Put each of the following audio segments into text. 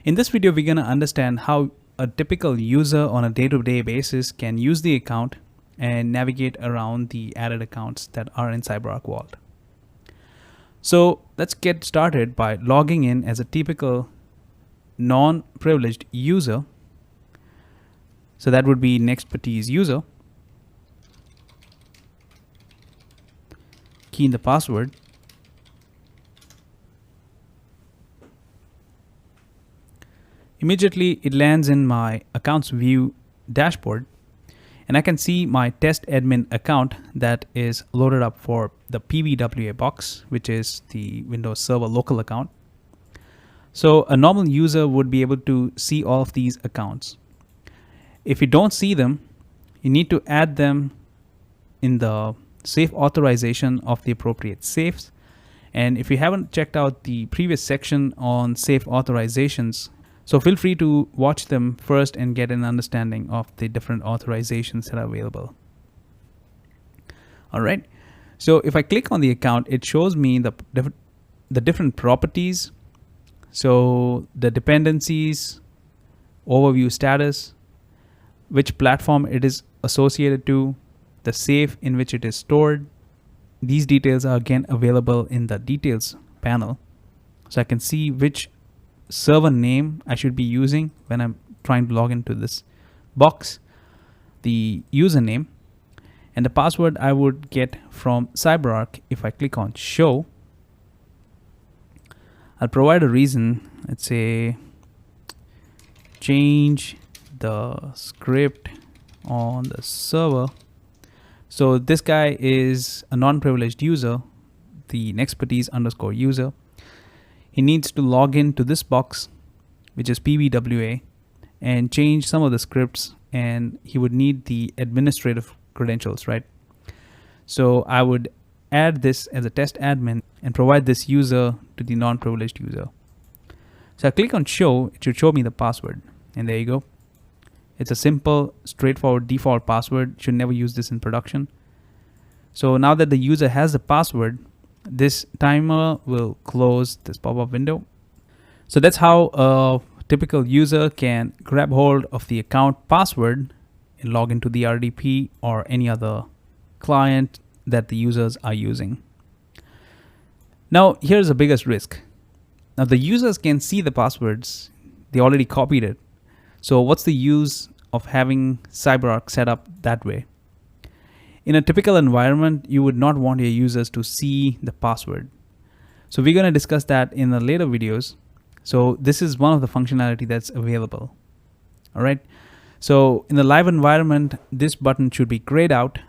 In this video, we're going to understand how a typical user on a day-to-day basis can use the account and navigate around the added accounts that are in CyberArk Vault. So let's get started by logging in as a typical non-privileged user. So that would be Nexpertise user. Key in the password. Immediately it lands in my accounts view dashboard, and I can see my test admin account that is loaded up for the PBWA box, which is the Windows Server local account. So a normal user would be able to see all of these accounts. If you don't see them, you need to add them in the safe authorization of the appropriate safes. And if you haven't checked out the previous section on safe authorizations, so feel free to watch them first and get an understanding of the different authorizations that are available. All right. So if I click on the account, it shows me the different properties. So the dependencies, overview status, which platform it is associated to, the safe in which it is stored. These details are again available in the details panel. So I can see which server name I should be using when I'm trying to log into this box, the username, and the password I would get from CyberArk. If I click on show, I'll provide a reason. Let's say change the script on the server. So this guy is a non-privileged user, the Nexpertise_user. He needs to log into this box, which is PBWA, and change some of the scripts, and he would need the administrative credentials, right? So I would add this as a test admin and provide this user to the non-privileged user. So I click on show, it should show me the password, and there you go. It's a simple, straightforward default password. You should never use this in production. So now that the user has the password, this timer will close this pop-up window. So that's how a typical user can grab hold of the account password and log into the RDP or any other client that the users are using. Now here's the biggest risk. Now the users can see the passwords. They already copied it. So what's the use of having CyberArk set up that way? In a typical environment, you would not want your users to see the password. So we're going to discuss that in the later videos. So this is one of the functionality that's available. All right. So in the live environment, this button should be grayed out,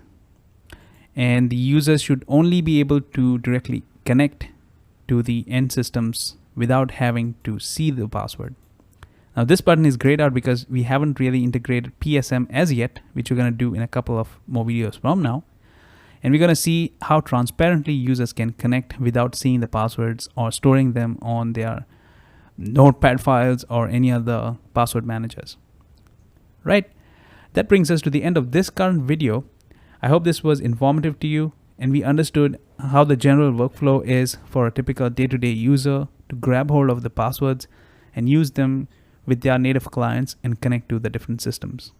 and the users should only be able to directly connect to the end systems without having to see the password. Now this button is grayed out because we haven't really integrated PSM as yet, which we're going to do in a couple of more videos from now. And we're going to see how transparently users can connect without seeing the passwords or storing them on their notepad files or any other password managers. Right? That brings us to the end of this current video. I hope this was informative to you and we understood how the general workflow is for a typical day-to-day user to grab hold of the passwords and use them with their native clients and connect to the different systems.